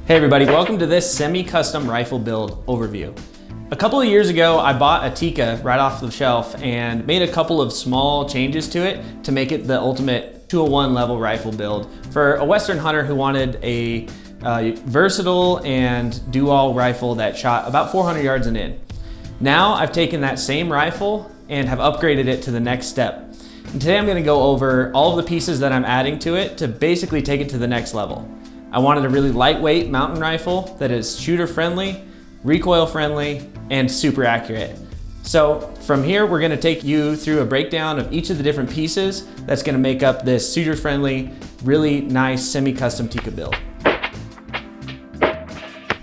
Hey everybody, welcome to this semi-custom rifle build overview. A couple of years ago, I bought a Tikka right off the shelf and made a couple of small changes to it to make it the ultimate 201 level rifle build for a Western hunter who wanted a versatile and do-all rifle that shot about 400 yards and in. Now I've taken that same rifle and have upgraded it to the next step. And today I'm going to go over all of the pieces that I'm adding to it to basically take it to the next level. I wanted a really lightweight mountain rifle that is shooter friendly, recoil friendly, and super accurate. So from here, we're gonna take you through a breakdown of each of the different pieces that's gonna make up this shooter friendly, really nice semi-custom Tikka build.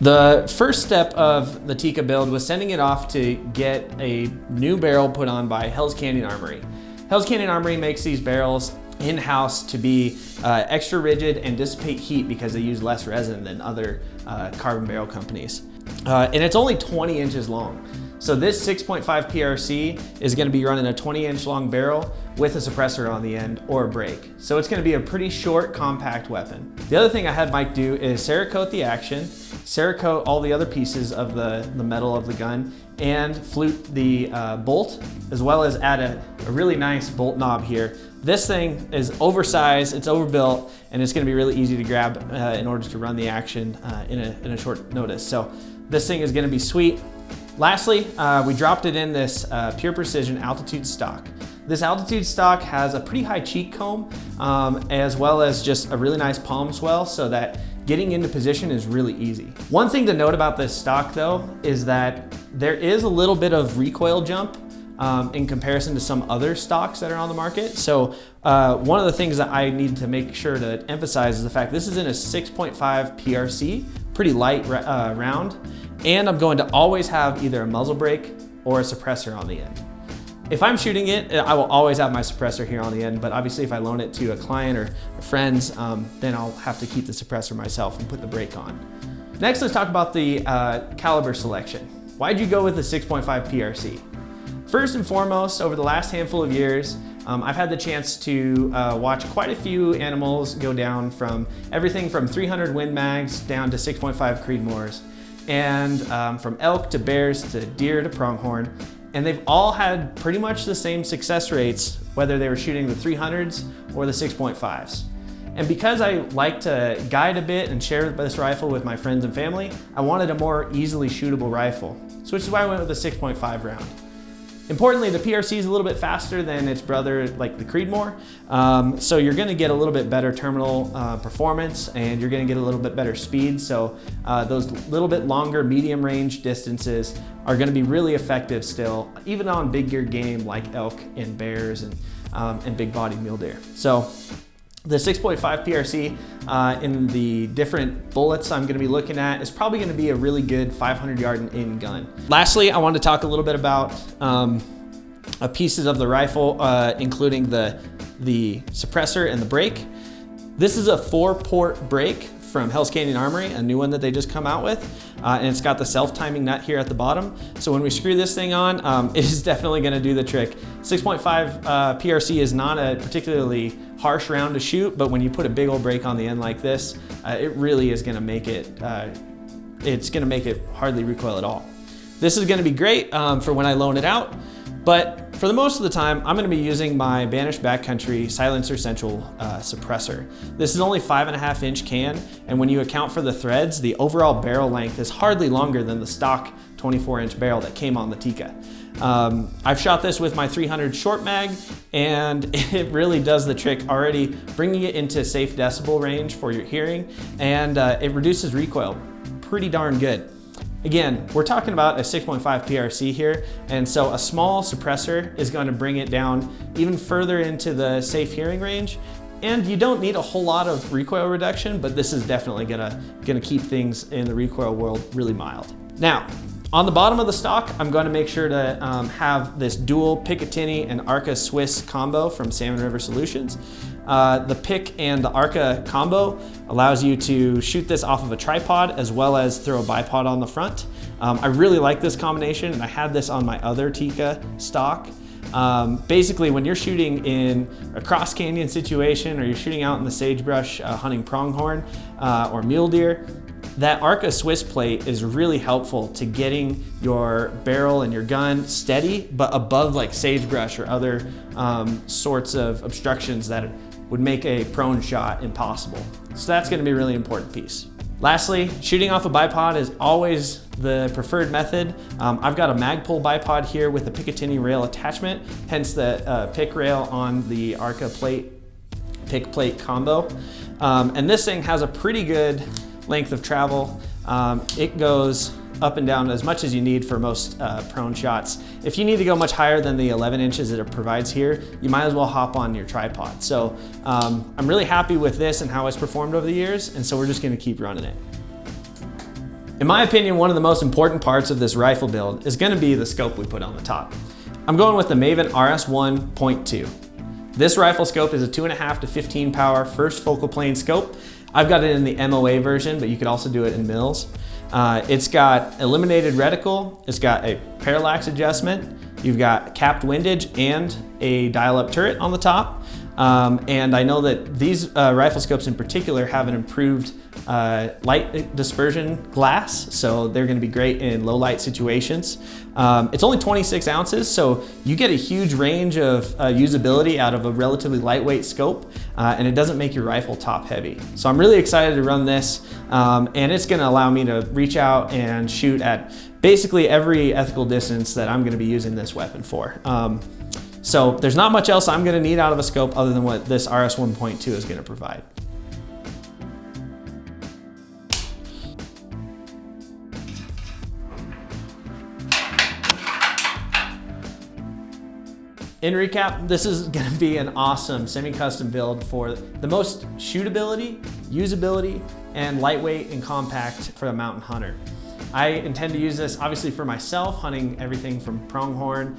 The first step of the Tikka build was sending it off to get a new barrel put on by Hell's Canyon Armory. Hell's Canyon Armory makes these barrels in-house to be extra rigid and dissipate heat because they use less resin than other carbon barrel companies. And it's only 20 inches long. So this 6.5 PRC is gonna be running a 20-inch long barrel with a suppressor on the end or a brake. So it's gonna be a pretty short, compact weapon. The other thing I had Mike do is Cerakote the action, Cerakote all the other pieces of the metal of the gun, and flute the bolt, as well as add a really nice bolt knob here. This thing is oversized, it's overbuilt, and it's gonna be really easy to grab in order to run the action in a short notice. So this thing is gonna be sweet. Lastly, we dropped it in this Pure Precision altitude stock. This altitude stock has a pretty high cheek comb, as well as just a really nice palm swell so that getting into position is really easy. One thing to note about this stock though, is that there is a little bit of recoil jump in comparison to some other stocks that are on the market. So one of the things that I need to make sure to emphasize is the fact this is in a 6.5 PRC, pretty light round, and I'm going to always have either a muzzle brake or a suppressor on the end. If I'm shooting it, I will always have my suppressor here on the end, but obviously if I loan it to a client or friends, then I'll have to keep the suppressor myself and put the brake on. Next, let's talk about the caliber selection. Why'd you go with the 6.5 PRC? First and foremost, over the last handful of years, I've had the chance to watch quite a few animals go down from everything from 300 Win Mags down to 6.5 Creedmoors, and from elk to bears to deer to pronghorn. And they've all had pretty much the same success rates, whether they were shooting the 300s or the 6.5s. And because I like to guide a bit and share this rifle with my friends and family, I wanted a more easily shootable rifle, so which is why I went with the 6.5 round. Importantly, the PRC is a little bit faster than its brother, like the Creedmoor. So you're gonna get a little bit better terminal performance, and you're gonna get a little bit better speed. So those little bit longer medium range distances are gonna be really effective still, even on big gear game like elk and bears and big bodied mule deer. So the 6.5 PRC in the different bullets I'm gonna be looking at is probably gonna be a really good 500 yard and in gun. Lastly, I wanted to talk a little bit about pieces of the rifle, including the suppressor and the brake. This is a 4-port brake from Hell's Canyon Armory, a new one that they just come out with. And it's got the self-timing nut here at the bottom. So when we screw this thing on, it is definitely gonna do the trick. 6.5 PRC is not a particularly harsh round to shoot, but when you put a big old brake on the end like this, it really is gonna make it, it's gonna make it hardly recoil at all. This is gonna be great for when I loan it out, but for the most of the time, I'm gonna be using my Banished Backcountry Silencer Central suppressor. This is only 5.5 inch can, and when you account for the threads, the overall barrel length is hardly longer than the stock 24 inch barrel that came on the Tikka. I've shot this with my 300 short mag, and it really does the trick already, bringing it into safe decibel range for your hearing, and it reduces recoil pretty darn good. Again, we're talking about a 6.5 PRC here, and so a small suppressor is going to bring it down even further into the safe hearing range. And you don't need a whole lot of recoil reduction, but this is definitely gonna keep things in the recoil world really mild. Now, on the bottom of the stock, I'm going to make sure to have this dual Picatinny and Arca Swiss combo from Salmon River Solutions. The Pic and the Arca combo allows you to shoot this off of a tripod as well as throw a bipod on the front. I really like this combination, and I had this on my other Tikka stock. Basically, when you're shooting in a cross canyon situation, or you're shooting out in the sagebrush hunting pronghorn or mule deer, That Arca Swiss plate is really helpful to getting your barrel and your gun steady, but above like sagebrush or other sorts of obstructions that would make a prone shot impossible. So that's gonna be a really important piece. Lastly, shooting off a bipod is always the preferred method. I've got a Magpul bipod here with a Picatinny rail attachment, hence the pick rail on the Arca plate, pick plate combo. And this thing has a pretty good length of travel. It goes up and down as much as you need for most prone shots. If you need to go much higher than the 11 inches that it provides here, you might as well hop on your tripod. So I'm really happy with this and how it's performed over the years, and so we're just gonna keep running it. In my opinion, one of the most important parts of this rifle build is gonna be the scope we put on the top. I'm going with the Maven RS1.2. This rifle scope is a 2.5 to 15 power first focal plane scope. I've got it in the MOA version, but you could also do it in mils. It's got eliminated reticle, it's got a parallax adjustment, you've got capped windage and a dial-up turret on the top. And I know that these rifle scopes in particular have an improved light dispersion glass, so they're gonna be great in low light situations. It's only 26 ounces, so you get a huge range of usability out of a relatively lightweight scope, and it doesn't make your rifle top heavy. So I'm really excited to run this, and it's gonna allow me to reach out and shoot at basically every ethical distance that I'm gonna be using this weapon for. So there's not much else I'm gonna need out of a scope other than what this RS1.2 is gonna provide. In recap, this is gonna be an awesome semi-custom build for the most shootability, usability, and lightweight and compact for a mountain hunter. I intend to use this obviously for myself, hunting everything from pronghorn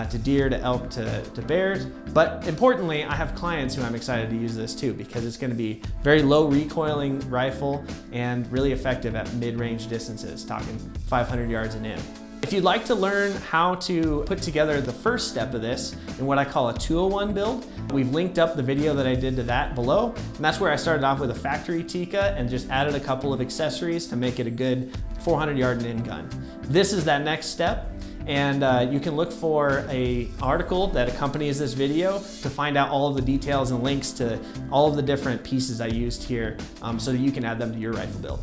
to deer to elk to bears. But importantly, I have clients who I'm excited to use this too, because it's gonna be very low recoiling rifle and really effective at mid-range distances, talking 500 yards and in. If you'd like to learn how to put together the first step of this in what I call a 201 build, we've linked up the video that I did to that below. And that's where I started off with a factory Tikka and just added a couple of accessories to make it a good 400 yard and in gun. This is that next step. And you can look for an article that accompanies this video to find out all of the details and links to all of the different pieces I used here so that you can add them to your rifle build.